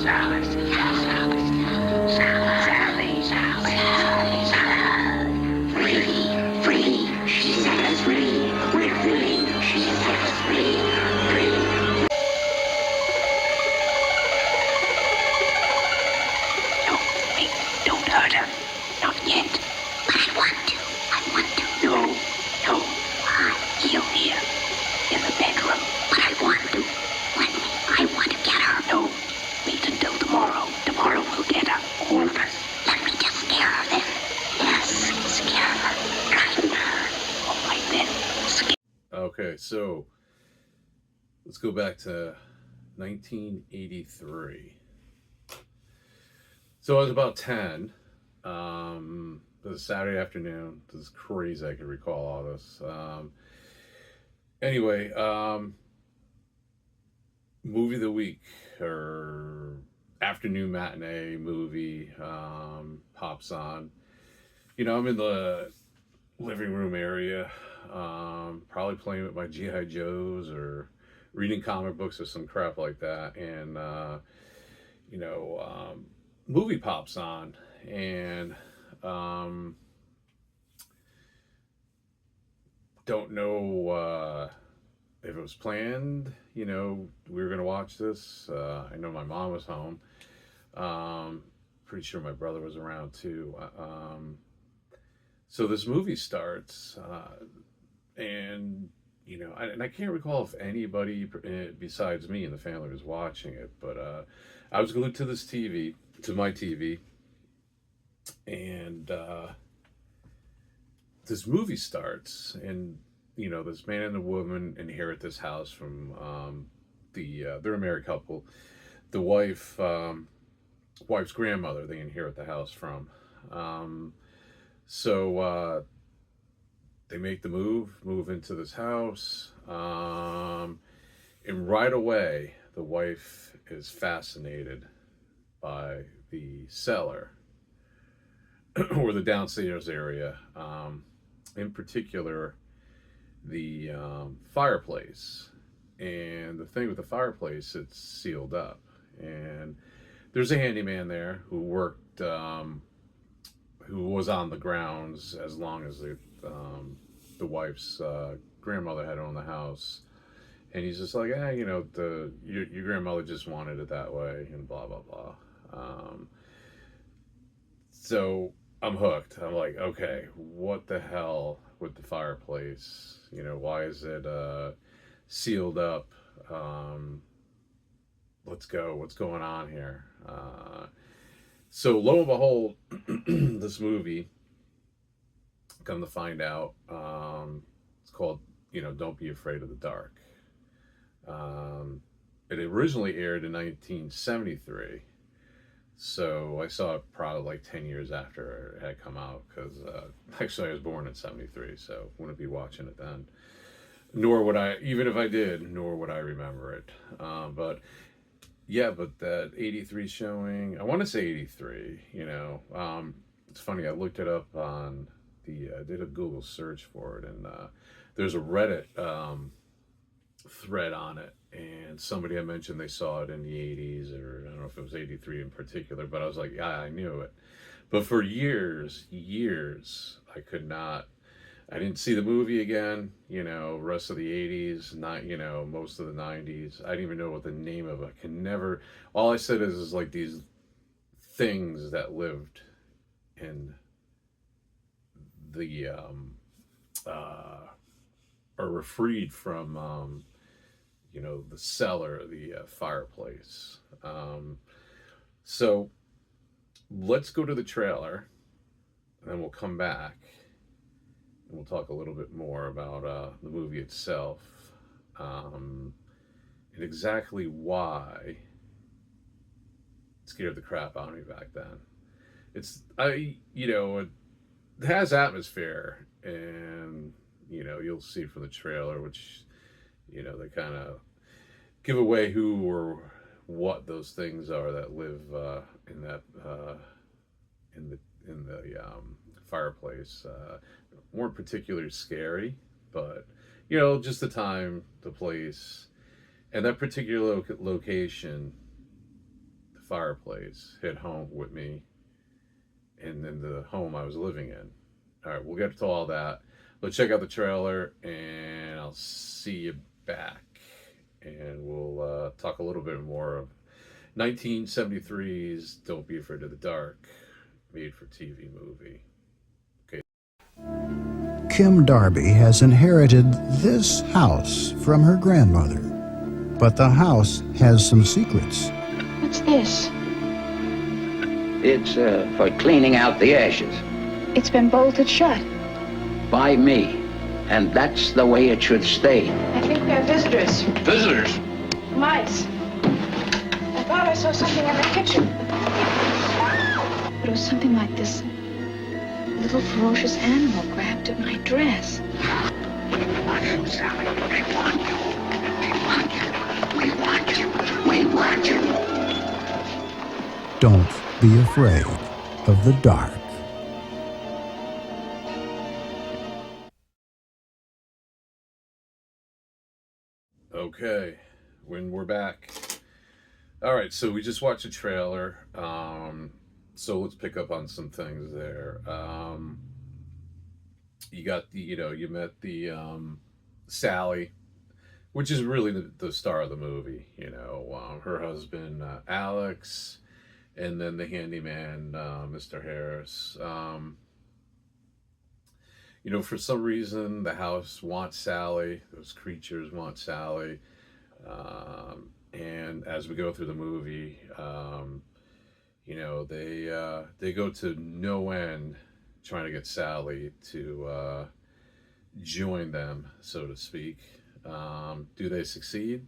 Salad. Salad. Salad. Salad. Salad. Free. Free. She set us free. We're free. She set us free. Free. No, wait. Don't hurt her. Not yet. But I want to. I want to. No. No. Why? He'll hear. In the bedroom. But I want to. Let me. I want to get her. No. Wait until tomorrow. Tomorrow we'll get her. All of us. Let me just scare her then. Yes. Scare her. Frighten her. All right then. Scare. Okay, so let's go back to 1983. So I was about 10. It was a Saturday afternoon. This is crazy. I can recall all this. Anyway, movie of the week or afternoon matinee movie pops on. You know, I'm in the living room area, probably playing with my GI Joes or reading comic books or some crap like that, and movie pops on, and don't know if it was planned. You know, we were gonna watch this. I know my mom was home. Pretty sure my brother was around too. So this movie starts, and I can't recall if anybody besides me in the family was watching it, but I was glued to this TV, to my TV, and this movie starts, and this man and a woman inherit this house from they're a married couple. The wife's grandmother, they inherit the house from. So they make the move into this house, and right away the wife is fascinated by the cellar or the downstairs area, in particular the fireplace. And the thing with the fireplace, it's sealed up, and there's a handyman there who worked, who was on the grounds as long as the wife's grandmother had owned the house, and he's just like, your grandmother just wanted it that way, and blah blah blah. So I'm hooked. I'm like, okay, what the hell with the fireplace? Why is it sealed up? Let's go. What's going on here? So lo and behold, this movie, come to find out, it's called, Don't Be Afraid of the Dark. It originally aired in 1973. So I saw it probably like 10 years after it had come out, because actually I was born in 73, so wouldn't be watching it then. Nor would I, even if I did, nor would I remember it. But that 83 showing, I want to say 83, it's funny, I looked it up on I did a Google search for it, and there's a Reddit thread on it, and somebody had mentioned they saw it in the 80s, or I don't know if it was 83 in particular, but I was like, yeah, I knew it. But for years, I didn't see the movie again, rest of the 80s, not, most of the 90s. I didn't even know what the name of it. All I said is like these things that lived in the, or were freed from, the cellar, the fireplace. So let's go to the trailer, and then we'll come back and we'll talk a little bit more about the movie itself, and exactly why it scared the crap out of me back then. It has atmosphere, and you'll see from the trailer, which they kind of give away who or what those things are that live in the fireplace. Weren't particularly scary, but just the time, the place, and that particular location, the fireplace hit home with me and in the home I was living in. All right, we'll get to all that. Let's check out the trailer, and I'll see you back. And we'll talk a little bit more of 1973's Don't Be Afraid of the Dark, made for TV movie. Okay. Kim Darby has inherited this house from her grandmother. But the house has some secrets. What's this? It's for cleaning out the ashes. It's been bolted shut. By me. And that's the way it should stay. I think we have visitors. Visitors? Mice. I thought I saw something in the kitchen. But it was something like this little ferocious animal grabbed at my dress. We want you, Sally. We want you. We want you. We want you. We want you. Don't be afraid of the dark. Okay, when we're back. All right, so we just watched a trailer. So let's pick up on some things there. You got the, you met the Sally, which is really the star of the movie. Her husband Alex, and then the handyman Mr. Harris. For some reason, the house wants Sally. Those creatures want Sally. And as we go through the movie, they go to no end trying to get Sally to join them, so to speak. Do they succeed?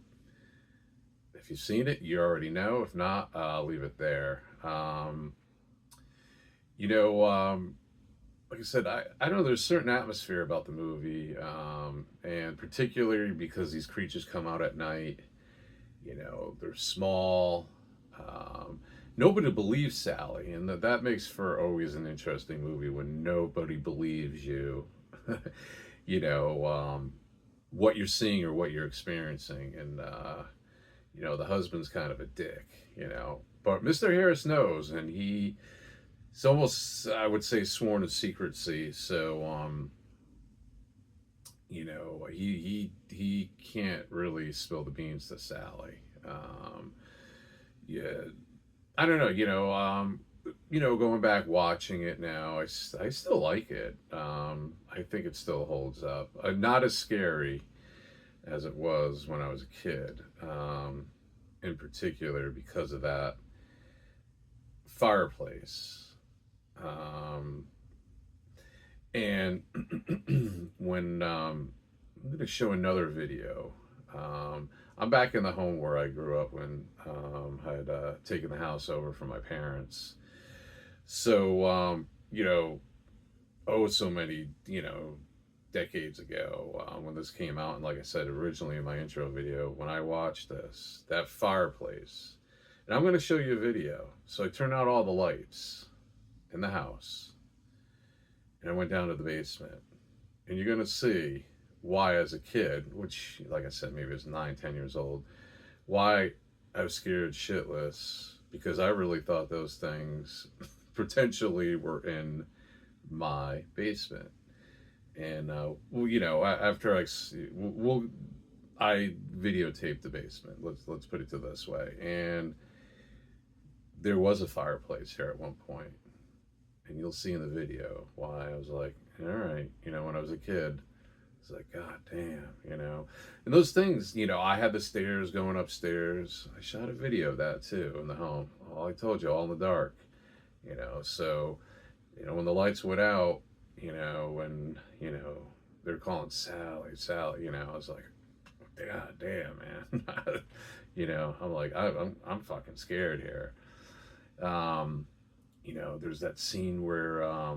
If you've seen it, you already know. If not, I'll leave it there. Like I said, I know there's a certain atmosphere about the movie, and particularly because these creatures come out at night. They're small. Nobody believes Sally, and that makes for always an interesting movie when nobody believes you. What you're seeing or what you're experiencing, and the husband's kind of a dick. But Mr. Harris knows, and it's almost, I would say, sworn to secrecy. So, he can't really spill the beans to Sally. I don't know. Going back watching it now, I still like it. I think it still holds up. Not as scary as it was when I was a kid. In particular, because of that fireplace. And when I'm going to show another video. I'm back in the home where I grew up when I had taken the house over from my parents. So, so many, decades ago when this came out. And like I said, originally in my intro video, when I watched this, that fireplace, and I'm going to show you a video. So I turned out all the lights in the house, and I went down to the basement, and you're going to see why, as a kid, which, like I said, maybe it was 9-10 years old, why I was scared shitless, because I really thought those things potentially were in my basement. And after I videotaped the basement, let's put it to this way, and there was a fireplace here at one point. And you'll see in the video why I was like, all right, when I was a kid, it's like, God damn, And those things, I had the stairs going upstairs. I shot a video of that too in the home. All I told you, all in the dark, So, when the lights went out, when, they're calling Sally, I was like, God damn, man. I'm like, I'm fucking scared here. There's that scene where I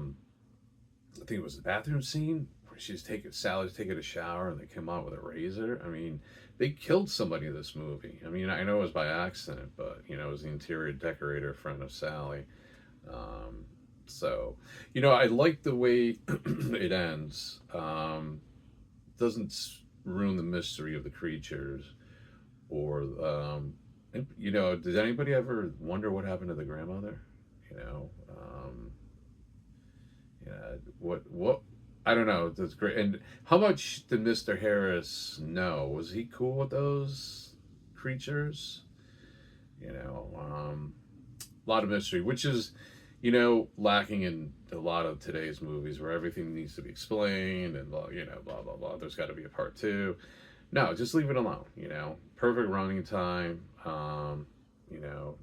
think it was the bathroom scene where Sally's taking a shower and they come out with a razor. I mean, they killed somebody in this movie. I mean, I know it was by accident, but it was the interior decorator friend of Sally. So, I like the way it ends. Doesn't ruin the mystery of the creatures, or And, you know, did anybody ever wonder what happened to the grandmother? You know, yeah, what, I don't know. That's great. And how much did Mr. Harris know? Was he cool with those creatures? You know, a lot of mystery, which is, you know, lacking in a lot of today's movies where everything needs to be explained and, you know, blah, blah, blah. There's got to be a part two. No, just leave it alone, you know. Perfect running time. You know,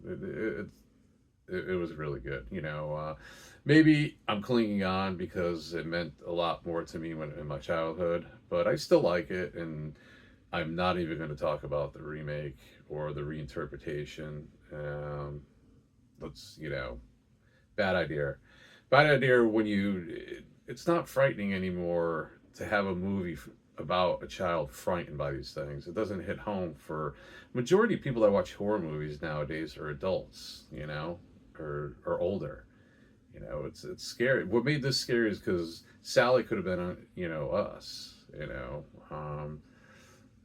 it was really good. You know, maybe I'm clinging on because it meant a lot more to me when in my childhood, but I still like it, and I'm not even going to talk about the remake or the reinterpretation. Let's, you know, bad idea. Bad idea when it's not frightening anymore to have a movie about a child frightened by these things. It doesn't hit home for majority of people that watch horror movies nowadays are adults, you know, or older. You know, it's scary. What made this scary is because Sally could have been, you know, us. You know,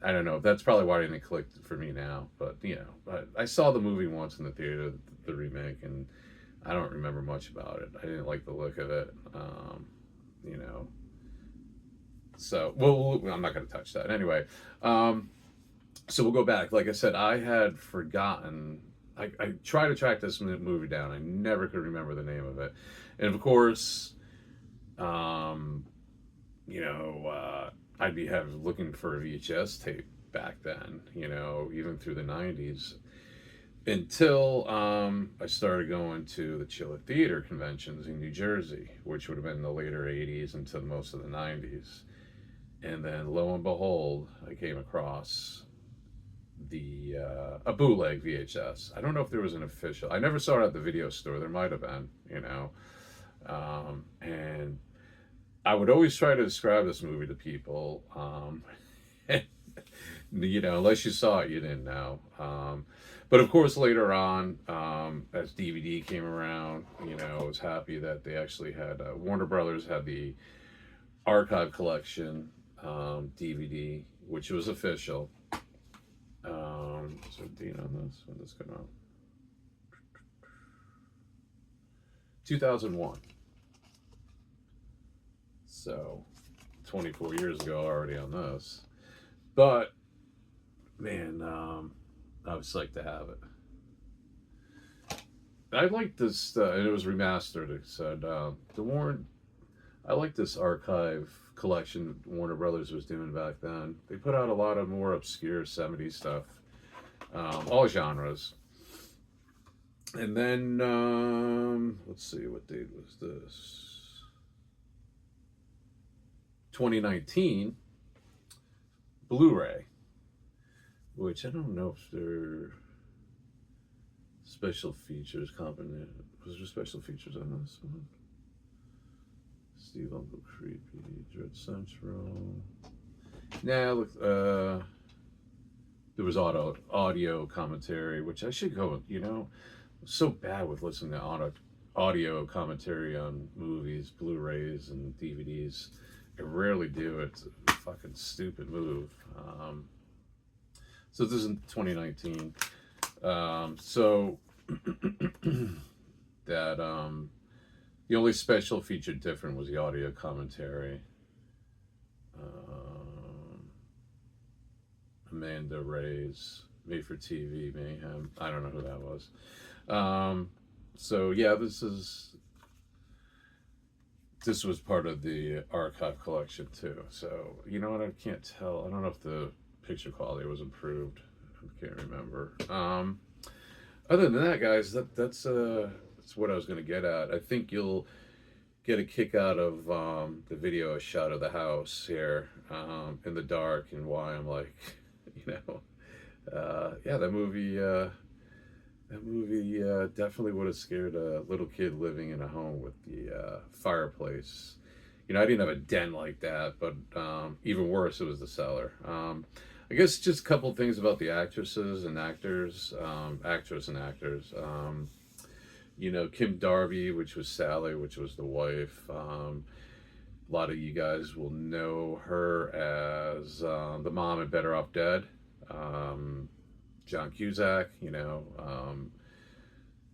I don't know. That's probably why it didn't click for me now. But you know, I saw the movie once in the theater, the remake, and I don't remember much about it. I didn't like the look of it. You know, so well, I'm not going to touch that anyway. So we'll go back. Like I said, I had forgotten. I tried to track this movie down. I never could remember the name of it, and of course, you know, I'd be looking for a VHS tape back then. You know, even through the '90s, until I started going to the Chiller Theater conventions in New Jersey, which would have been the later '80s into most of the '90s, and then lo and behold, I came across a bootleg VHS. I don't know if there was an official. I never saw it at the video store. There might have been, you know. And I would always try to describe this movie to people. You know, unless you saw it, you didn't know. But of course, later on, as DVD came around, you know, I was happy that they actually had Warner Brothers had the archive collection DVD, which was official. So date on this? When this came out? 2001. So 24 years ago already on this. But man, I was psyched to have it. I like this, and it was remastered. It said I like this archive collection Warner Brothers was doing back then. They put out a lot of more obscure '70s stuff, all genres. And then let's see, what date was this? 2019, Blu-ray, which I don't know if they're special features. Was there special features on this one? Steve Uncle Creepy, Dread Central. Nah, look, there was audio commentary, which I should go. You know, I'm so bad with listening to audio commentary on movies, Blu-rays, and DVDs. I rarely do. It's a fucking stupid move. So this is 2019. So that the only special feature different was the audio commentary. Amanda Ray's Made for TV Mayhem. I don't know who that was. So yeah, this was part of the archive collection too. So you know what? I can't tell. I don't know if the picture quality was improved. I can't remember. Other than that, guys, that's what I was going to get at. I think you'll get a kick out of the video shot of the house here in the dark, and why I'm like, you know, yeah, that movie definitely would have scared a little kid living in a home with the fireplace. You know, I didn't have a den like that, but even worse, it was the cellar. I guess just a couple things about the actresses and actors, actress and actors. You know, Kim Darby, which was Sally, which was the wife. A lot of you guys will know her as the mom in Better Off Dead. John Cusack,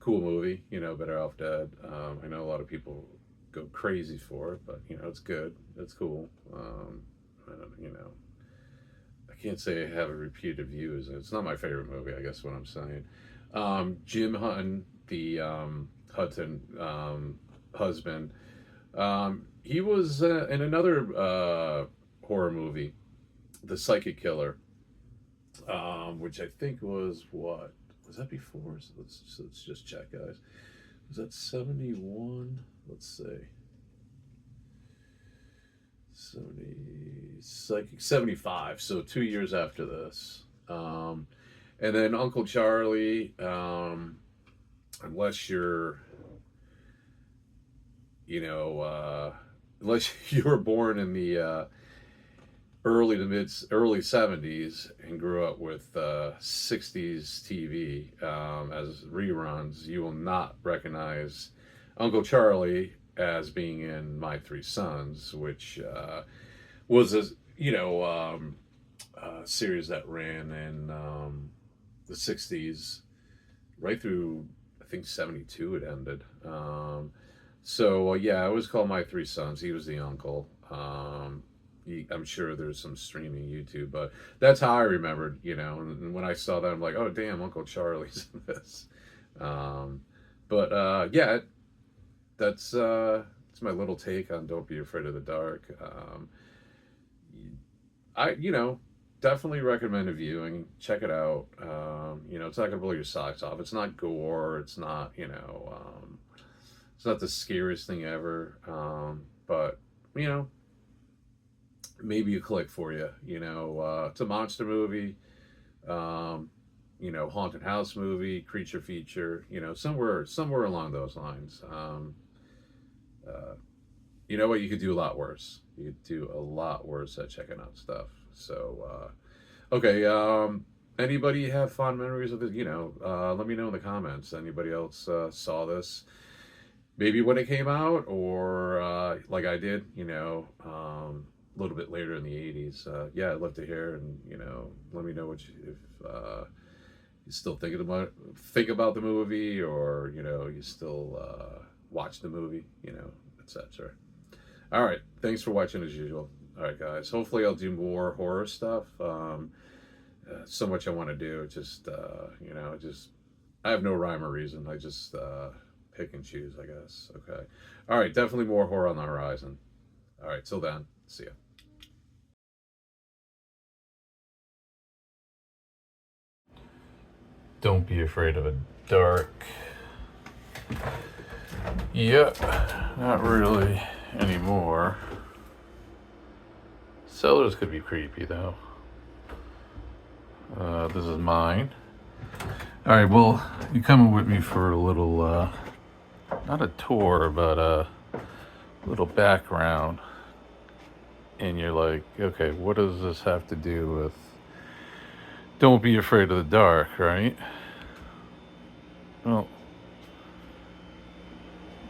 cool movie, Better Off Dead. I know a lot of people go crazy for it, but it's good. It's cool. I don't, I can't say I have a repeated views. It's not my favorite movie, I guess what I'm saying. Jim Hutton, the Hudson husband, he was in another horror movie, The Psychic Killer, which I think was what? Was that before? So let's just check, guys. Was that 71? Let's see. 75. So 2 years after this. And then Uncle Charlie, unless you're, unless you were born in the early 70s and grew up with 60s TV as reruns, you will not recognize Uncle Charlie as being in My Three Sons, which was a series that ran in the 60s right through, I think, 72 it ended. Yeah, I was called My Three Sons. He was the uncle. I'm sure there's some streaming YouTube, but that's how I remembered, and when I saw that, I'm like, oh, damn, Uncle Charlie's in this. Yeah, that's my little take on Don't Be Afraid of the Dark. I definitely recommend a viewing. Check it out. It's not gonna blow your socks off. It's not gore. It's not it's not the scariest thing ever. But maybe a click for you. It's a monster movie. Haunted house movie, creature feature. Somewhere along those lines. You know what? You could do a lot worse. You could do a lot worse at checking out stuff. So, okay. Anybody have fond memories of it? Let me know in the comments. Anybody else saw this? Maybe when it came out, or like I did, a little bit later in the 80s. Yeah, I'd love to hear, and let me know if you still think about the movie, or you still watch the movie, etc. All right, thanks for watching as usual. All right, guys. Hopefully, I'll do more horror stuff. So much I want to do. Just I have no rhyme or reason. I just pick and choose, I guess. Okay. All right, definitely more horror on the horizon. All right, till then, see ya. Don't be afraid of a dark. Yep, not really anymore. Cellars could be creepy though. This is mine. All right, well, you're coming with me for a little, not a tour, but a little background. And you're like, okay, what does this have to do with Don't Be Afraid of the Dark, right? Well,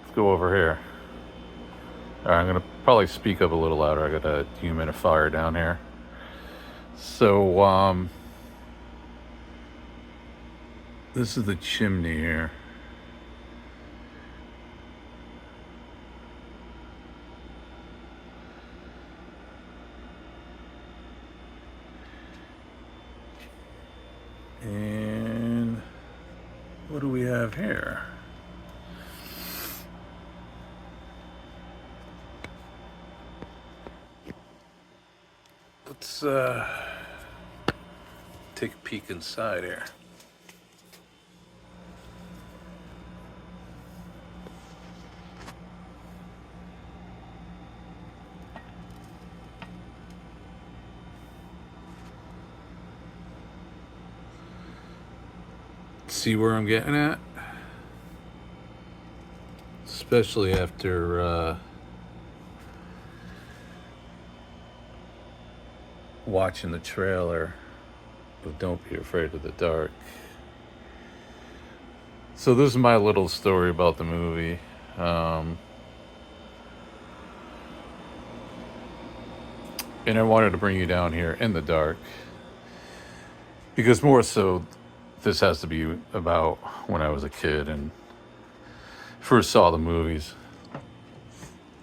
let's go over here. All right, I'm gonna probably speak up a little louder. I got a humidifier down here. So, this is the chimney here. And what do we have here? Let's take a peek inside here. See where I'm getting at? Especially after watching the trailer of Don't Be Afraid of the Dark. So this is my little story about the movie. And I wanted to bring you down here in the dark, because more so this has to be about when I was a kid and first saw the movies.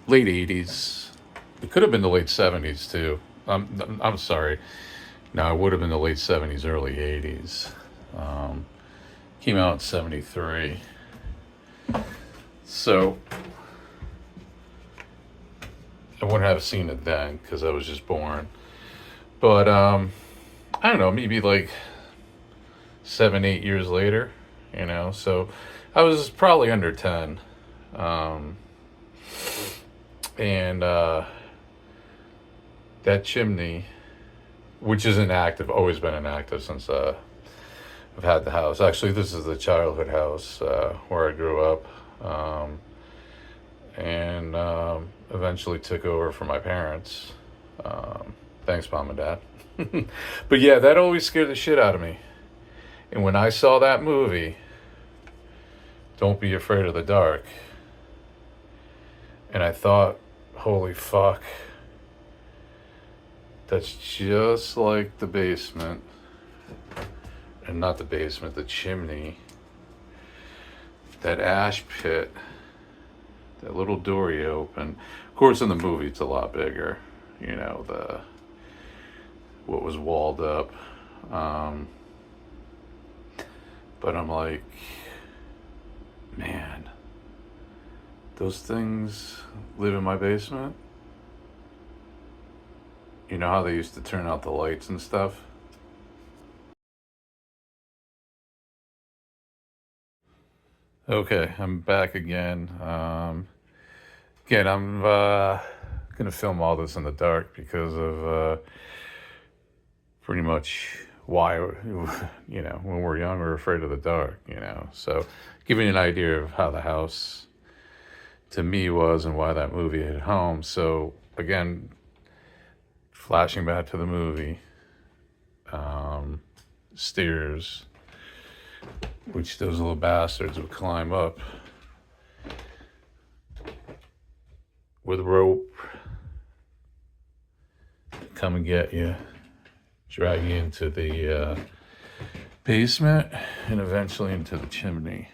Late 80s. It could have been the late 70s too. I'm sorry. No, it would have been the late 70s, early 80s. Came out in 73. So I wouldn't have seen it then because I was just born. But I don't know, maybe like 7, 8 years later, So I was probably under 10. And that chimney, which is inactive, always been inactive since I've had the house. Actually, this is the childhood house where I grew up, and eventually took over for my parents. Thanks, Mom and Dad. But yeah, that always scared the shit out of me. And when I saw that movie, Don't Be Afraid of the Dark, and I thought, holy fuck, that's just like the basement. And not the basement, the chimney. That ash pit. That little door you open. Of course, in the movie, it's a lot bigger. What was walled up. But I'm like, man, those things live in my basement? You know how they used to turn out the lights and stuff? Okay, I'm back again. I'm gonna film all this in the dark because of pretty much why, when we're young, we're afraid of the dark, So giving you an idea of how the house to me was and why that movie hit home. So again, flashing back to the movie, stairs, which those little bastards would climb up with rope, come and get you, drag you into the basement, and eventually into the chimney.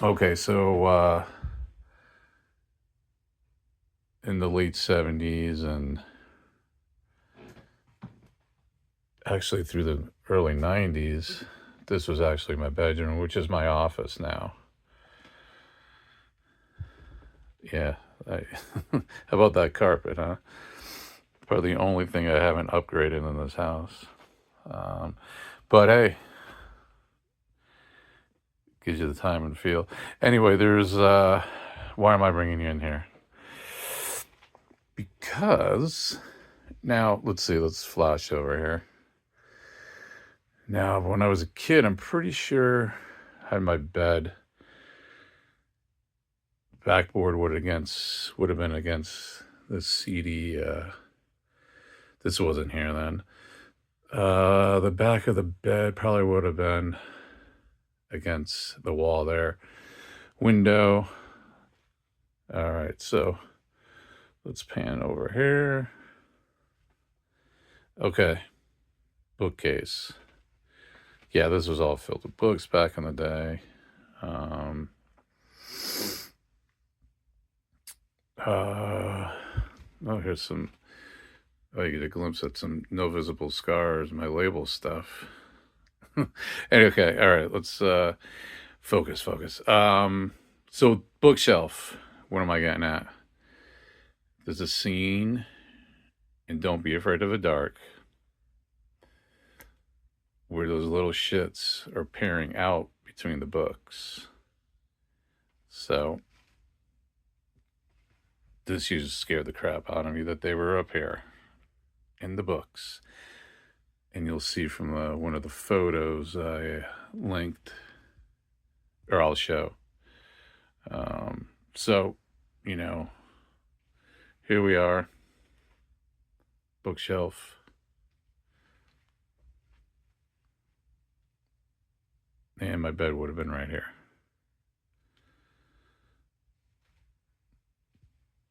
Okay, so in the late 70s and actually through the early 90s, this was actually my bedroom, which is my office now. Yeah, how about that carpet, huh? Probably the only thing I haven't upgraded in this house. But hey, gives you the time and feel. Anyway, why am I bringing you in here? Because, now, let's flash over here. Now, when I was a kid, I'm pretty sure I had my bed backboard would have been against the CD. This wasn't here then. The back of the bed probably would have been against the wall there. Window. All right, so let's pan over here. Okay, bookcase. Yeah, this was all filled with books back in the day. Here's some. Oh, you get a glimpse at some no visible scars, my label stuff. Okay, all right, let's focus. So bookshelf. What am I getting at? There's a scene in Don't Be Afraid of the Dark where those little shits are peering out between the books. So this used to scare the crap out of me that they were up here in the books. And you'll see from one of the photos I linked, or I'll show. So, here we are, bookshelf. And my bed would have been right here.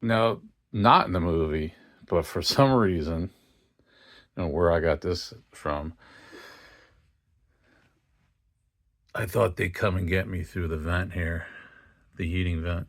Now, not in the movie, but for some reason, I don't know where I got this from. I thought they'd come and get me through the vent here, the heating vent.